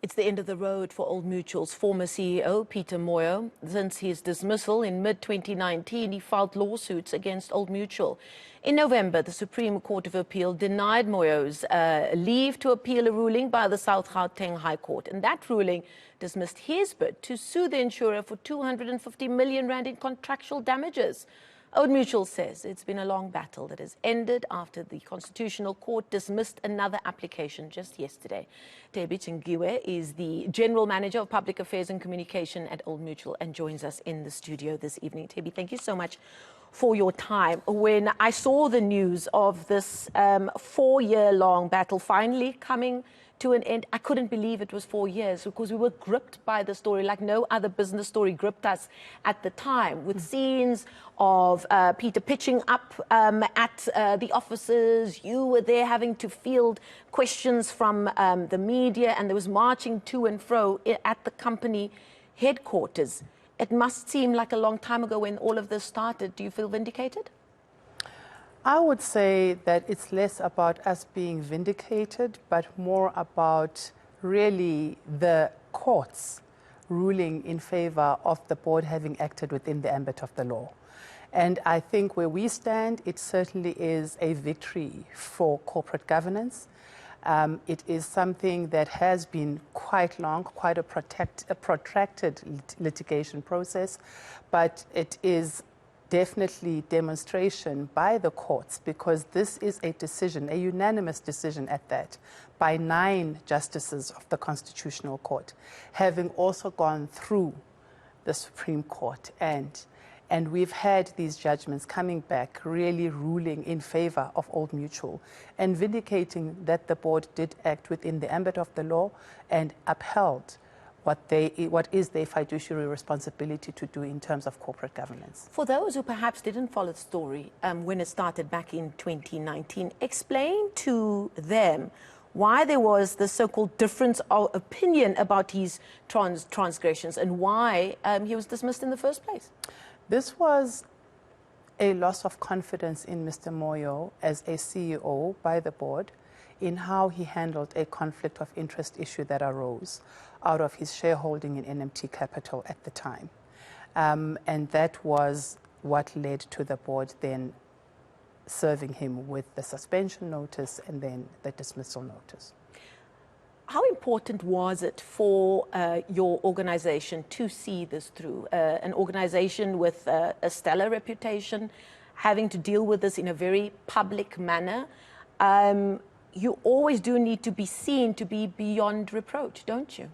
It's the end of the road for Old Mutual's former CEO, Peter Moyo. Since his dismissal in mid-2019, he filed lawsuits against Old Mutual. In November, the Supreme Court of Appeal denied Moyo's leave to appeal a ruling by the South Gauteng High Court. And that ruling dismissed his bid to sue the insurer for 250 million rand in contractual damages. Old Mutual says it's been a long battle that has ended after the Constitutional Court dismissed another application just yesterday. Debbie Chingiwe is the General Manager of Public Affairs and Communication at Old Mutual and joins us in the studio this evening. Debbie, thank you so much for your time. When I saw the news of this 4-year-long battle finally coming to an end, I couldn't believe it was 4 years because we were gripped by the story like no other business story gripped us at the time, with scenes of Peter pitching up at the offices. You were there having to field questions from the media, and there was marching to and fro at the company headquarters. It must seem like a long time ago when all of this started. Do you feel vindicated? I would say that it's less about us being vindicated, but more about really the courts ruling in favor of the board having acted within the ambit of the law. And I think where we stand, it certainly is a victory for corporate governance. It is something that has been quite long, quite a protracted litigation process, but it is definitely demonstration by the courts, because this is a decision, a unanimous decision at that, by 9 justices of the Constitutional Court, having also gone through the Supreme Court. And we've had these judgments coming back, really ruling in favor of Old Mutual and vindicating that the board did act within the ambit of the law and upheld what is their fiduciary responsibility to do in terms of corporate governance. For those who perhaps didn't follow the story when it started back in 2019, explain to them why there was the so-called difference of opinion about his transgressions and why he was dismissed in the first place. This was a loss of confidence in Mr. Moyo as a CEO by the board in how he handled a conflict of interest issue that arose out of his shareholding in NMT Capital at the time. And that was what led to the board then serving him with the suspension notice and then the dismissal notice. How important was it for your organization to see this through? An organization with a stellar reputation, having to deal with this in a very public manner. You always do need to be seen to be beyond reproach, don't you?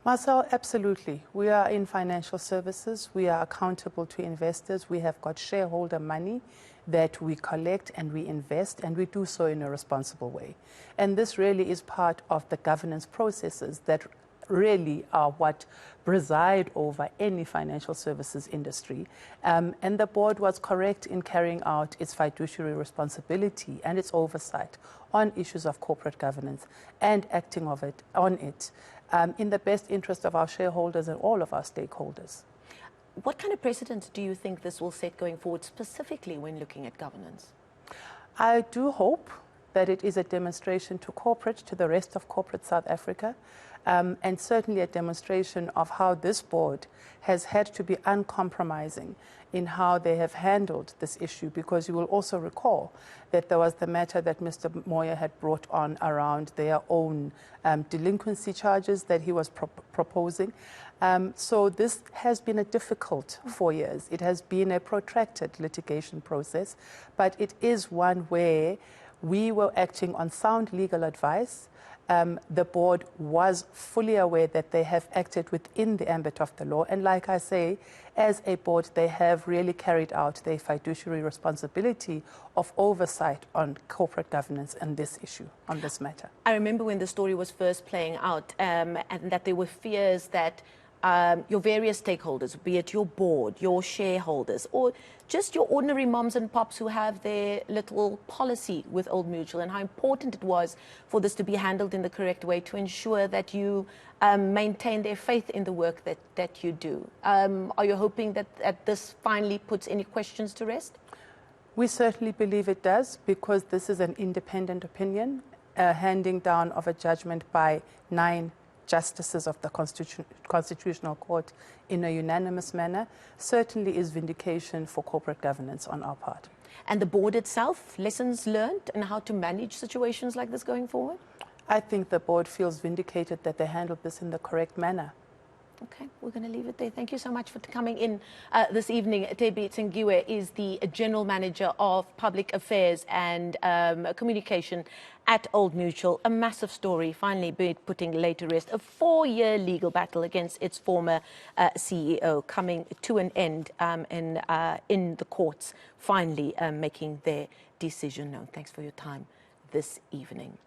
Marcel, absolutely. We are in financial services. We are accountable to investors. We have got shareholder money that we collect and we invest, and we do so in a responsible way. And this really is part of the governance processes that really are what preside over any financial services industry. And the board was correct in carrying out its fiduciary responsibility and its oversight on issues of corporate governance and acting on it in the best interest of our shareholders and all of our stakeholders. What kind of precedent do you think this will set going forward, specifically when looking at governance? I do hope that it is a demonstration to the rest of corporate South Africa, and certainly a demonstration of how this board has had to be uncompromising in how they have handled this issue, because you will also recall that there was the matter that Mr. Moyo had brought on around their own delinquency charges that he was proposing. So this has been a difficult 4 years. It has been a protracted litigation process, but it is one where we were acting on sound legal advice. The board was fully aware that they have acted within the ambit of the law. And like I say, as a board, they have really carried out their fiduciary responsibility of oversight on corporate governance and this issue, on this matter. I remember when the story was first playing out and that there were fears that your various stakeholders, be it your board, your shareholders, or just your ordinary moms and pops who have their little policy with Old Mutual, and how important it was for this to be handled in the correct way to ensure that you maintain their faith in the work that you do. Are you hoping that this finally puts any questions to rest? We certainly believe it does, because this is an independent opinion, handing down of a judgment by 9 justices of the Constitutional Court in a unanimous manner certainly is vindication for corporate governance on our part. And the board itself, lessons learned and how to manage situations like this going forward? I think the board feels vindicated that they handled this in the correct manner. Okay, we're going to leave it there. Thank you so much for coming in this evening. Tebi Tsengiwe is the General Manager of Public Affairs and Communication at Old Mutual. A massive story finally being putting laid to rest. A 4-year legal battle against its former CEO coming to an end in the courts, finally making their decision known. Thanks for your time this evening.